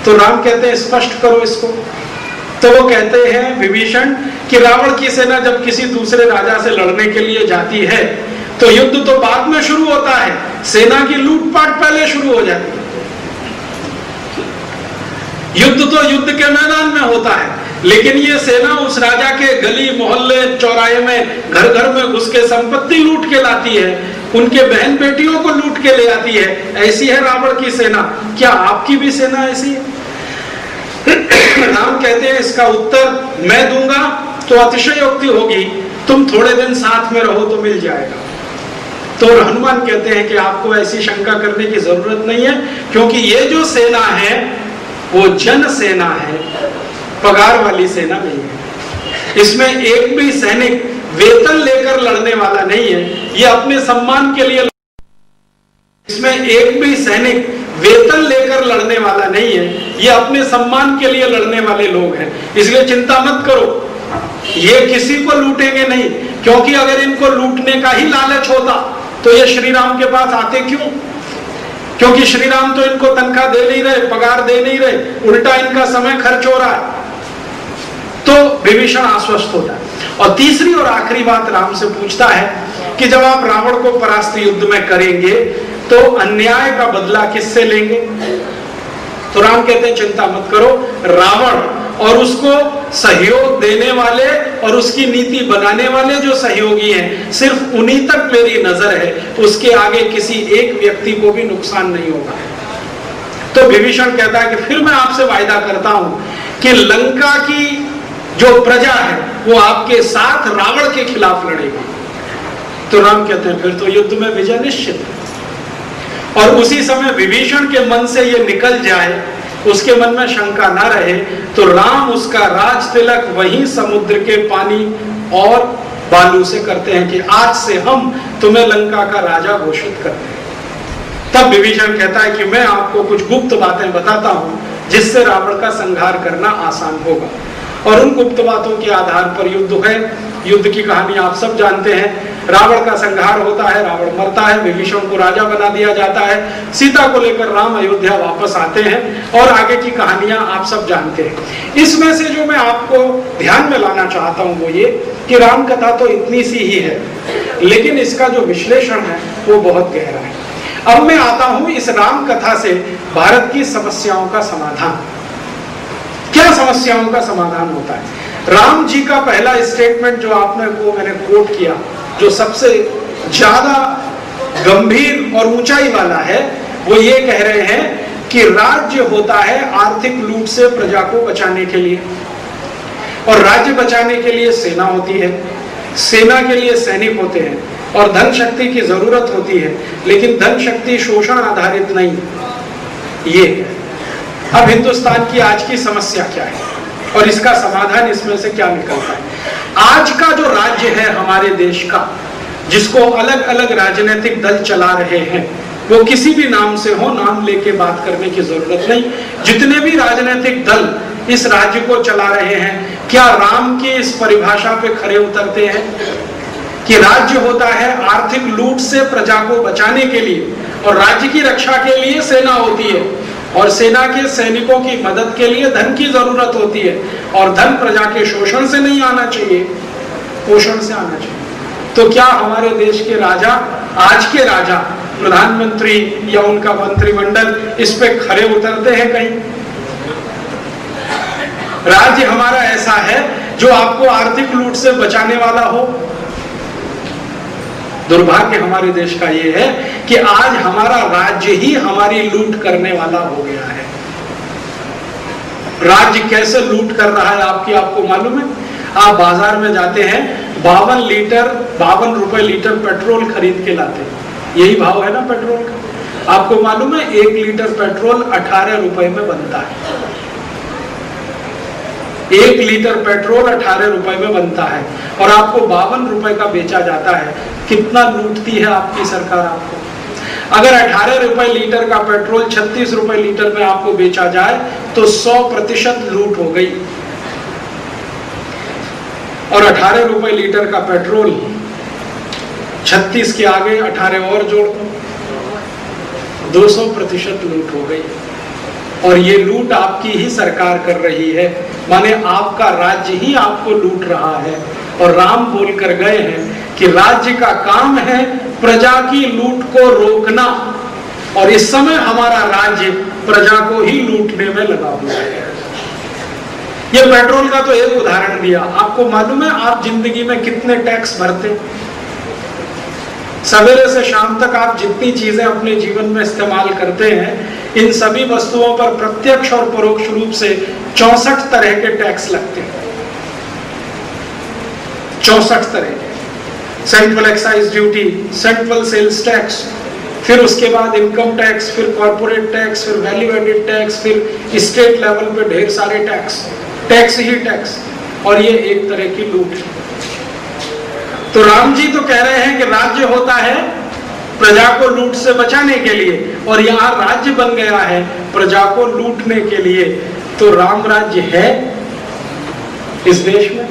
तो राम कहते हैं स्पष्ट करो इसको। तो वो कहते हैं विभीषण कि रावण की सेना जब किसी दूसरे राजा से लड़ने के लिए जाती है तो युद्ध तो बाद में शुरू होता है, सेना की लूटपाट पहले शुरू हो जाती है। युद्ध तो युद्ध के मैदान में होता है, लेकिन ये सेना उस राजा के गली मोहल्ले चौराहे में घर घर में घुस के संपत्ति लूट के लाती है, उनके बहन बेटियों को लूट के ले आती है। ऐसी है रावण की सेना। क्या आपकी भी सेना ऐसी है? राम कहते हैं इसका उत्तर मैं दूंगा तो अतिशयोक्ति होगी, तुम थोड़े दिन साथ में रहो तो मिल जाएगा। तो हनुमान कहते हैं कि आपको ऐसी शंका करने की जरूरत नहीं है, क्योंकि ये जो सेना है वो जन सेना है, पगार वाली सेना नहीं है। इसमें एक भी सैनिक वेतन लेकर लड़ने वाला नहीं है, ये अपने सम्मान के लिए। इसमें एक भी सैनिक वेतन लेकर लड़ने वाला नहीं है, ये अपने सम्मान के लिए लड़ने वाले लोग हैं। इसलिए चिंता मत करो, ये किसी को लूटेंगे नहीं, क्योंकि अगर इनको लूटने का ही लालच होता तो ये श्री राम के पास आते क्यों? क्योंकि श्री राम तो इनको तनख्वाह दे नहीं रहे, पगार दे नहीं रहे, उल्टा इनका समय खर्च हो रहा है। तो विभीषण आश्वस्त होता है। और तीसरी और आखिरी बात राम से पूछता है कि जब आप रावण को परास्त युद्ध में करेंगे तो अन्याय का बदला किससे लेंगे? तो राम कहते हैं चिंता मत करो, रावण और उसको सहयोग देने वाले और उसकी नीति बनाने वाले जो सहयोगी हैं, सिर्फ उन्हीं तक मेरी नजर है, उसके आगे किसी एक व्यक्ति को भी नुकसान नहीं होगा। तो विभीषण कहता है कि फिर मैं आपसे वायदा करता हूं कि लंका की जो प्रजा है वो आपके साथ रावण के खिलाफ लड़ेगी। तो राम कहते हैं फिर तो युद्ध में विजय निश्चित है। और उसी समय विभीषण के मन से ये निकल जाए, उसके मन में शंका ना रहे, तो राम उसका राज तिलक वहीं समुद्र के पानी और बालू से करते हैं कि आज से हम तुम्हें लंका का राजा घोषित करते हैं। तब विभीषण कहता है कि मैं आपको कुछ गुप्त बातें बताता हूं जिससे रावण का संहार करना आसान होगा। और उन गुप्त बातों के आधार पर युद्ध है। युद्ध की कहानी आप सब जानते हैं। रावण का संहार होता है, रावण मरता है, विभीषण को राजा बना दिया जाता है, सीता को लेकर राम अयोध्या वापस आते हैं और आगे की कहानियां आप सब जानते हैं। इसमें से जो मैं आपको ध्यान में लाना चाहता हूं वो ये कि राम कथा तो इतनी सी ही है, लेकिन इसका जो विश्लेषण है वो बहुत गहरा है। अब मैं आता हूं इस राम कथा से भारत की समस्याओं का समाधान। क्या समस्याओं का समाधान होता है? राम जी का पहला स्टेटमेंट जो आपने को मैंने कोट किया, जो सबसे ज्यादा गंभीर और ऊंचाई वाला है, वो ये कह रहे हैं कि राज्य होता है आर्थिक लूट से प्रजा को बचाने के लिए, और राज्य बचाने के लिए सेना होती है, सेना के लिए सैनिक होते हैं, और धन शक्ति की जरूरत होती है, लेकिन धन शक्ति शोषण आधारित नहीं। ये अब हिंदुस्तान की आज की समस्या क्या है और इसका समाधान इसमें से क्या निकलता है? आज का जो राज्य है हमारे देश का, जिसको अलग अलग राजनीतिक दल चला रहे हैं, वो किसी भी नाम से हो, नाम लेके बात करने की जरूरत नहीं। जितने भी राजनीतिक दल इस राज्य को चला रहे हैं, क्या राम की इस परिभाषा पे खरे उतरते हैं कि राज्य होता है आर्थिक लूट से प्रजा को बचाने के लिए, और राज्य की रक्षा के लिए सेना होती है, और सेना के सैनिकों की मदद के लिए धन की जरूरत होती है, और धन प्रजा के शोषण से नहीं आना चाहिए, पोषण से आना चाहिए। तो क्या हमारे देश के राजा, आज के राजा, प्रधानमंत्री या उनका मंत्रिमंडल इस पे खरे उतरते हैं कहीं? राज्य हमारा ऐसा है जो आपको आर्थिक लूट से बचाने वाला हो? दुर्भाग्य हमारे देश का ये है कि आज हमारा राज्य ही हमारी लूट करने वाला हो गया है। राज्य कैसे लूट कर रहा है आपको मालूम है? आप बाजार में जाते हैं, 52 रुपए लीटर पेट्रोल खरीद के लाते हैं। यही भाव है ना पेट्रोल का। आपको मालूम है 1 लीटर पेट्रोल 18 रुपए में बनता है। 1 लीटर पेट्रोल 18 रुपए में बनता है और आपको 52 रुपए का बेचा जाता है। कितना लूटती है आपकी सरकार आपको? अगर 18 रुपए लीटर का पेट्रोल 36 रुपए लीटर में आपको बेचा जाए तो 100% लूट हो गई। और 18 रुपए लीटर का पेट्रोल 36 के आगे 18 और जोड़ दो, 200% लूट हो गई। और ये लूट आपकी ही सरकार कर रही है, माने आपका राज्य ही आपको लूट रहा है। और राम बोलकर गए हैं कि राज्य का काम है प्रजा की लूट को रोकना, और इस समय हमारा राज्य प्रजा को ही लूटने में लगा हुआ है। ये पेट्रोल का तो एक उदाहरण दिया। आपको मालूम है आप जिंदगी में कितने टैक्स भरते? सवेरे से शाम तक आप जितनी चीजें अपने जीवन में इस्तेमाल करते हैं, इन सभी वस्तुओं पर प्रत्यक्ष और परोक्ष रूप से 64 तरह के टैक्स लगते हैं। 64 तरह के। Central excise duty, central sales tax, फिर उसके बाद इनकम टैक्स, फिर कॉर्पोरेट टैक्स, फिर वैल्यू एडेड टैक्स, फिर स्टेट लेवल पे ढेर सारे टैक्स, टैक्स ही टैक्स। और ये एक तरह की लूट है। तो राम जी तो कह रहे हैं कि राज्य होता है प्रजा को लूट से बचाने के लिए, और यहाँ राज्य बन गया है प्रजा को लूटने के लिए। तो राम राज्य है इस देश में?